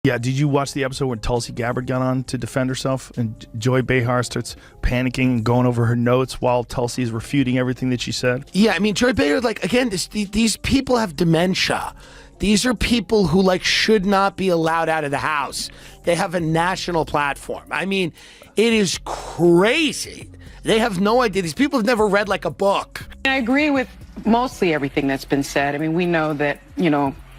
Yeah, did you watch the episode when Tulsi Gabbard got on to defend herself and Joy Behar starts panicking and going over her notes while Tulsi is refuting everything that she said? Yeah, I mean, Joy Behar, like, again, these people have dementia. These are people who, like, should not be allowed out of the house. They have a national platform. I mean, it is crazy. They have no idea. These people have never read, like, a book. I agree with mostly everything that's been said. I mean, we know that,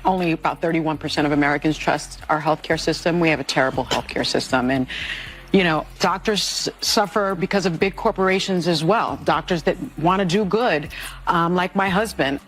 only about 31% of Americans trust our healthcare system. We have a terrible healthcare system. And, doctors suffer because of big corporations as well. Doctors that want to do good, like my husband,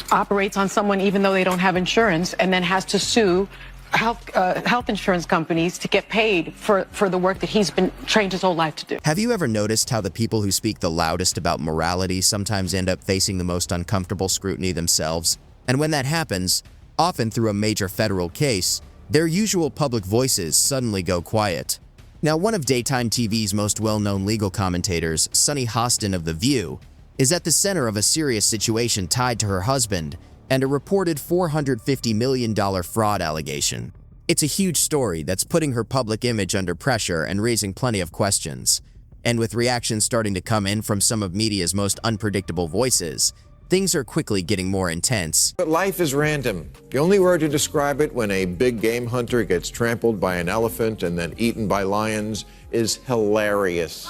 operates on someone even though they don't have insurance and then has to sue health insurance companies to get paid for the work that he's been trained his whole life to do. Have you ever noticed how the people who speak the loudest about morality sometimes end up facing the most uncomfortable scrutiny themselves? And when that happens, often through a major federal case, their usual public voices suddenly go quiet. Now, one of daytime TV's most well-known legal commentators, Sunny Hostin of The View, is at the center of a serious situation tied to her husband and a reported $450 million fraud allegation. It's a huge story that's putting her public image under pressure and raising plenty of questions. And with reactions starting to come in from some of media's most unpredictable voices, things are quickly getting more intense. But life is random. The only word to describe it when a big game hunter gets trampled by an elephant and then eaten by lions is hilarious.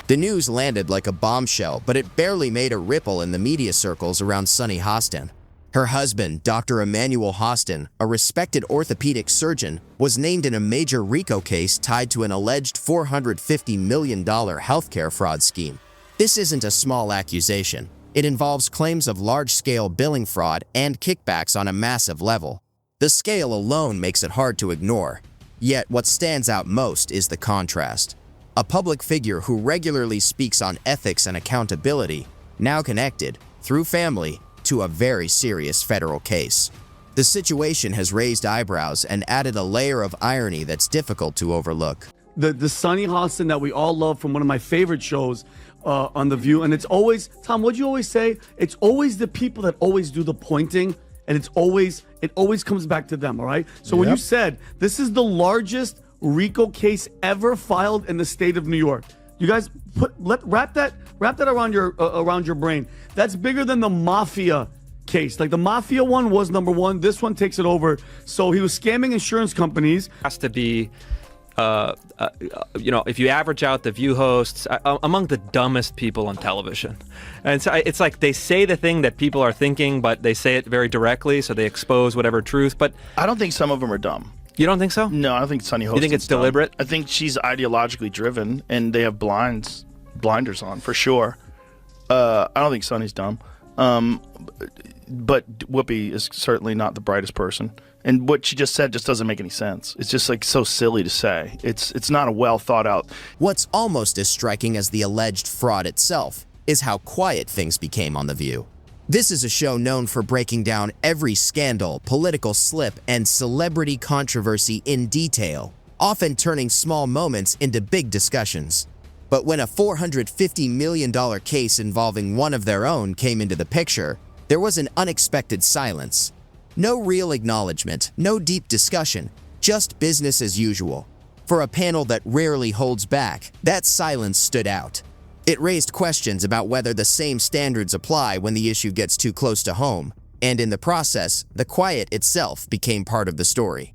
The news landed like a bombshell, but it barely made a ripple in the media circles around Sunny Hostin. Her husband, Dr. Emmanuel Hostin, a respected orthopedic surgeon, was named in a major RICO case tied to an alleged $450 million healthcare fraud scheme. This isn't a small accusation. It involves claims of large-scale billing fraud and kickbacks on a massive level. The scale alone makes it hard to ignore. Yet what stands out most is the contrast. A public figure who regularly speaks on ethics and accountability, now connected, through family, to a very serious federal case. The situation has raised eyebrows and added a layer of irony that's difficult to overlook. The Sunny Hostin that we all love from one of my favorite shows on The View, and it's always, Tom, what'd you always say? It's always the people that always do the pointing, and it always comes back to them, all right? So when you said, this is the largest RICO case ever filed in the state of New York. You guys wrap that around your brain. That's bigger than the mafia case. Like the mafia one was number one. This one takes it over. So he was scamming insurance companies. Has to be, if you average out the View hosts, among the dumbest people on television. And so it's like they say the thing that people are thinking, but they say it very directly, so they expose whatever truth. But I don't think some of them are dumb. You don't think so? No, I don't think Sunny Hostin. You think it's deliberate? I think she's ideologically driven, and they have blinders on for sure. I don't think Sunny's dumb, but Whoopi is certainly not the brightest person. And what she just said just doesn't make any sense. It's just like so silly to say. It's not a well thought out. What's almost as striking as the alleged fraud itself is how quiet things became on The View. This is a show known for breaking down every scandal, political slip, and celebrity controversy in detail, often turning small moments into big discussions. But when a $450 million case involving one of their own came into the picture, there was an unexpected silence. No real acknowledgement, no deep discussion, just business as usual. For a panel that rarely holds back, that silence stood out. It raised questions about whether the same standards apply when the issue gets too close to home, and in the process, the quiet itself became part of the story.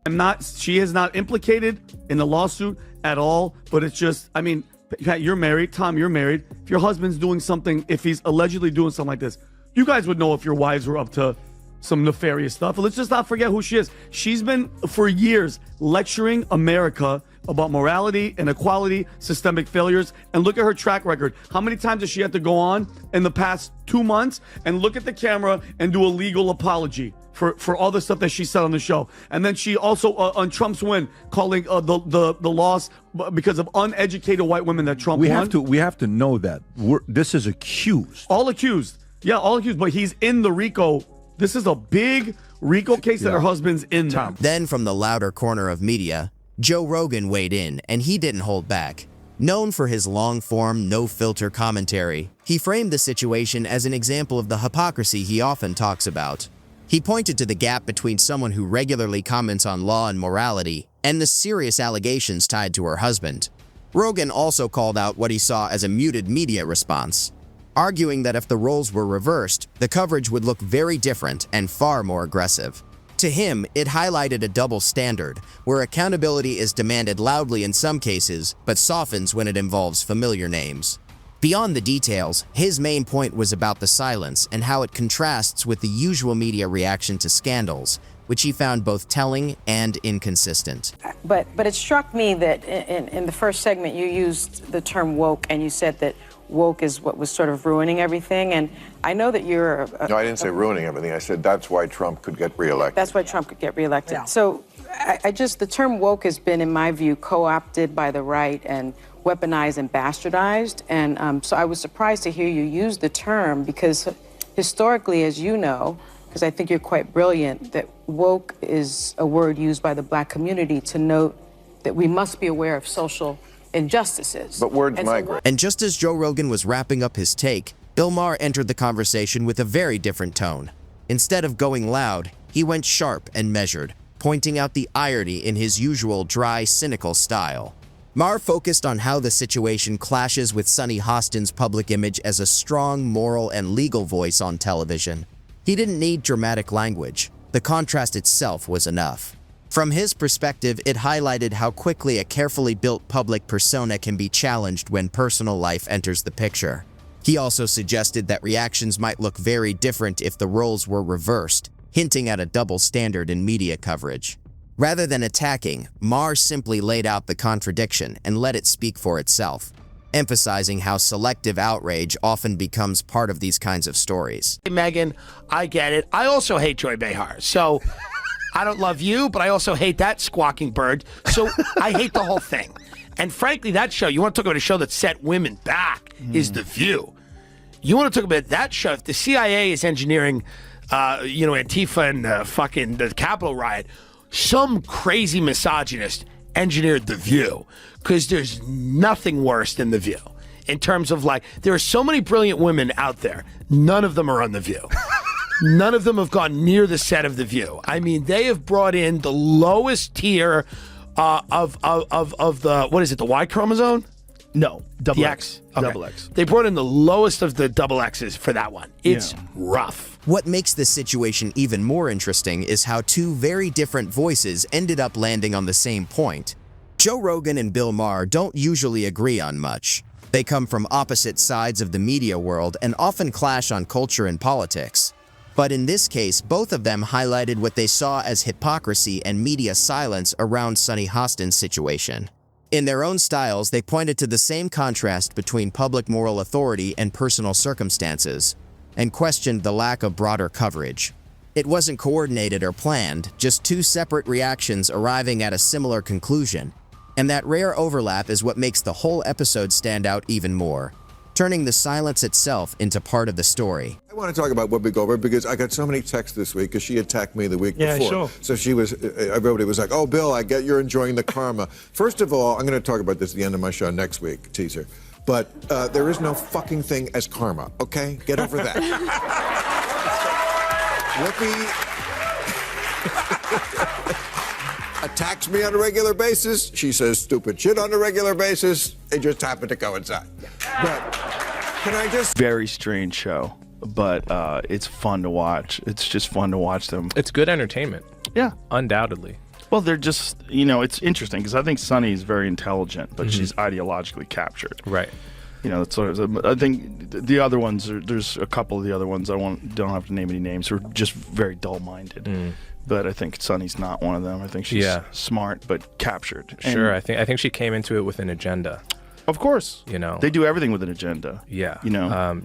She is not implicated in the lawsuit at all, but it's just, I mean, Pat, you're married, Tom, you're married. If your husband's doing something, if he's allegedly doing something like this, you guys would know if your wives were up to some nefarious stuff. Let's just not forget who she is. She's been, for years, lecturing America about morality, inequality, systemic failures, and look at her track record. How many times has she had to go on in the past 2 months and look at the camera and do a legal apology for all the stuff that she said on the show? And then she also, on Trump's win, calling the loss because of uneducated white women that Trump won. We have to know that. This is accused. All accused. Yeah, all accused, but he's in the RICO. This is a big RICO case that her husband's in there. Then from the louder corner of media, Joe Rogan weighed in, and he didn't hold back. Known for his long-form, no-filter commentary, he framed the situation as an example of the hypocrisy he often talks about. He pointed to the gap between someone who regularly comments on law and morality and the serious allegations tied to her husband. Rogan also called out what he saw as a muted media response, arguing that if the roles were reversed, the coverage would look very different and far more aggressive. To him, it highlighted a double standard, where accountability is demanded loudly in some cases, but softens when it involves familiar names. Beyond the details, his main point was about the silence and how it contrasts with the usual media reaction to scandals, which he found both telling and inconsistent. But it struck me that in the first segment you used the term woke, and you said that woke is what was sort of ruining everything. And I know that you're No, I didn't say ruining everything. I said that's why Trump could get reelected. That's why Trump could get reelected. So the term woke has been, in my view, co-opted by the right and weaponized and bastardized. And so I was surprised to hear you use the term, because historically, as you know, because I think you're quite brilliant, that woke is a word used by the black community to note that we must be aware of social injustices. But words migrate. And just as Joe Rogan was wrapping up his take, Bill Maher entered the conversation with a very different tone. Instead of going loud, he went sharp and measured, pointing out the irony in his usual dry, cynical style. Maher focused on how the situation clashes with Sunny Hostin's public image as a strong moral and legal voice on television. He didn't need dramatic language. The contrast itself was enough. From his perspective, it highlighted how quickly a carefully built public persona can be challenged when personal life enters the picture. He also suggested that reactions might look very different if the roles were reversed, hinting at a double standard in media coverage. Rather than attacking, Maher simply laid out the contradiction and let it speak for itself, emphasizing how selective outrage often becomes part of these kinds of stories. Hey, Megan, I get it. I also hate Joy Behar. So I don't love you, but I also hate that squawking bird. So I hate the whole thing. And frankly, that show, you want to talk about a show that set women back, is The View. You want to talk about that show. If the CIA is engineering, Antifa and fucking the Capitol riot, some crazy misogynist engineered The View, because there's nothing worse than The View. In terms of, like, there are so many brilliant women out there. None of them are on The View. None of them have gone near the set of The View. I mean, they have brought in the lowest tier of the, what is it, the Y chromosome? No, double The X. Okay. Double X. They brought in the lowest of the double X's for that one. It's rough. What makes this situation even more interesting is how two very different voices ended up landing on the same point. Joe Rogan and Bill Maher don't usually agree on much. They come from opposite sides of the media world and often clash on culture and politics. But in this case, both of them highlighted what they saw as hypocrisy and media silence around Sunny Hostin's situation. In their own styles, they pointed to the same contrast between public moral authority and personal circumstances, and questioned the lack of broader coverage. It wasn't coordinated or planned, just two separate reactions arriving at a similar conclusion, and that rare overlap is what makes the whole episode stand out even more, turning the silence itself into part of the story. I want to talk about Whoopi Goldberg because I got so many texts this week because she attacked me the week before. Sure. So everybody was like, oh, Bill, I get you're enjoying the karma. First of all, I'm going to talk about this at the end of my show next week, teaser. But there is no fucking thing as karma, okay? Get over that. Whoopi attacks me on a regular basis. She says stupid shit on a regular basis. They just happen to coincide. But can I just... Very strange show, but it's fun to watch. It's just fun to watch them. It's good entertainment. Yeah. Undoubtedly. Well, they're just, it's interesting because I think Sunny is very intelligent, but she's ideologically captured. Right. That's sort of, I think the other ones, there's a couple of the other ones, don't have to name any names, are just very dull-minded. But I think Sunny's not one of them. I think she's smart but captured. Sure, I think she came into it with an agenda. Of course. They do everything with an agenda. Yeah.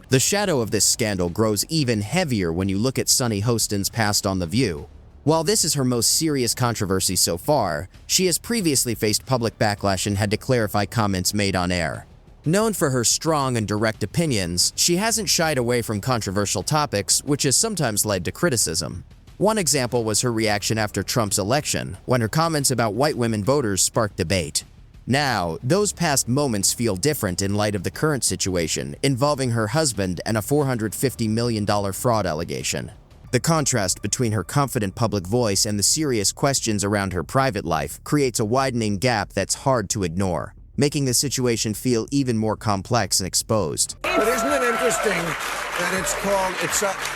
The shadow of this scandal grows even heavier when you look at Sunny Hostin's past on The View. While this is her most serious controversy so far, she has previously faced public backlash and had to clarify comments made on air. Known for her strong and direct opinions, she hasn't shied away from controversial topics, which has sometimes led to criticism. One example was her reaction after Trump's election, when her comments about white women voters sparked debate. Now, those past moments feel different in light of the current situation involving her husband and a $450 million fraud allegation. The contrast between her confident public voice and the serious questions around her private life creates a widening gap that's hard to ignore, making the situation feel even more complex and exposed. But isn't it interesting that it's called,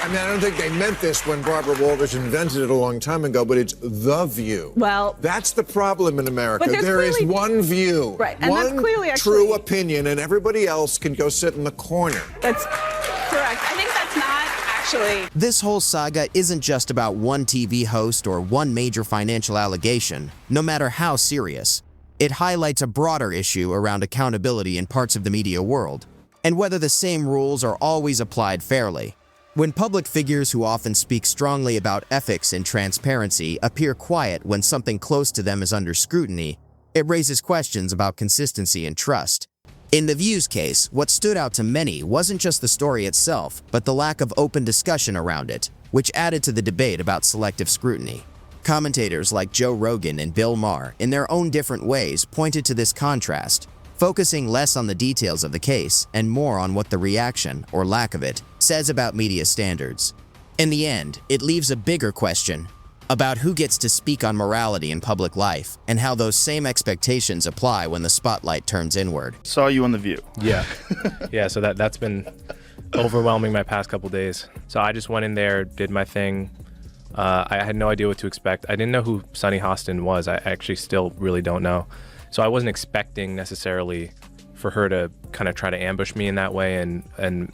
I mean, I don't think they meant this when Barbara Walters invented it a long time ago, but it's The View. Well, that's the problem in America. But there is one view, right, and one that's clearly true opinion, and everybody else can go sit in the corner. That's correct. I think that's not actually. This whole saga isn't just about one TV host or one major financial allegation, no matter how serious. It highlights a broader issue around accountability in parts of the media world, and whether the same rules are always applied fairly. When public figures who often speak strongly about ethics and transparency appear quiet when something close to them is under scrutiny, it raises questions about consistency and trust. In The View's case, what stood out to many wasn't just the story itself, but the lack of open discussion around it, which added to the debate about selective scrutiny. Commentators like Joe Rogan and Bill Maher, in their own different ways, pointed to this contrast, focusing less on the details of the case and more on what the reaction, or lack of it, says about media standards. In the end, it leaves a bigger question about who gets to speak on morality in public life and how those same expectations apply when the spotlight turns inward. Saw you on The View. Yeah. Yeah, so that's been overwhelming my past couple days. So I just went in there, did my thing. I had no idea what to expect. I didn't know who Sunny Hostin was. I actually still really don't know. So I wasn't expecting necessarily for her to kind of try to ambush me in that way and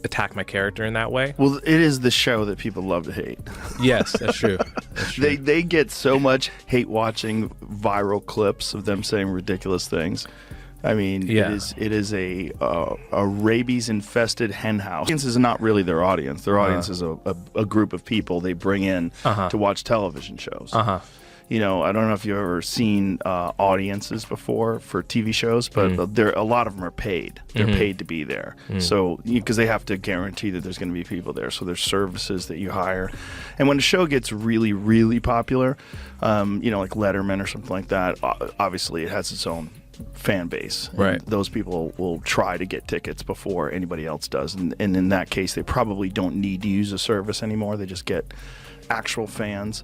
attack my character in that way. Well, it is the show that people love to hate. Yes, that's true. That's true. They get so much hate watching viral clips of them saying ridiculous things. I mean, yeah. it is a rabies-infested hen house. Audience is not really their audience. Their audience is a group of people they bring in to watch television shows. You know, I don't know if you've ever seen audiences before for TV shows, but a lot of them are paid. They're paid to be there. So, because they have to guarantee that there's going to be people there. So there's services that you hire. And when a show gets really, really popular, you know, like Letterman or something like that, obviously it has its own fan base. Right. Those people will try to get tickets before anybody else does. And in that case, they probably don't need to use a service anymore. They just get actual fans.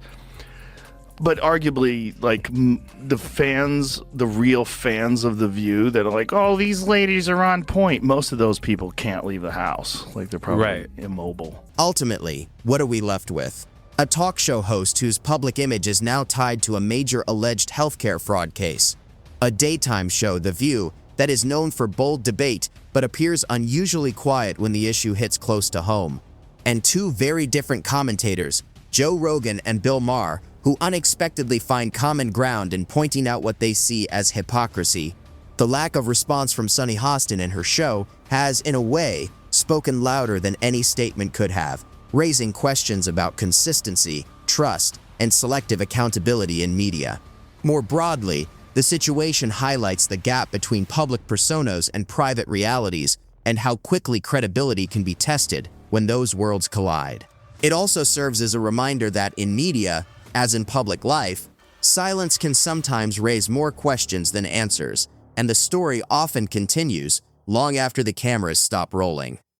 But arguably, like, the fans, the real fans of The View that are like, oh, these ladies are on point. Most of those people can't leave the house. Like, they're probably immobile. Ultimately, what are we left with? A talk show host whose public image is now tied to a major alleged healthcare fraud case. A daytime show, The View, that is known for bold debate but appears unusually quiet when the issue hits close to home. And two very different commentators, Joe Rogan and Bill Maher, who unexpectedly find common ground in pointing out what they see as hypocrisy. The lack of response from Sunny Hostin in her show has, in a way, spoken louder than any statement could have, raising questions about consistency, trust, and selective accountability in media. More broadly, the situation highlights the gap between public personas and private realities and how quickly credibility can be tested when those worlds collide. It also serves as a reminder that in media, as in public life, silence can sometimes raise more questions than answers, and the story often continues long after the cameras stop rolling.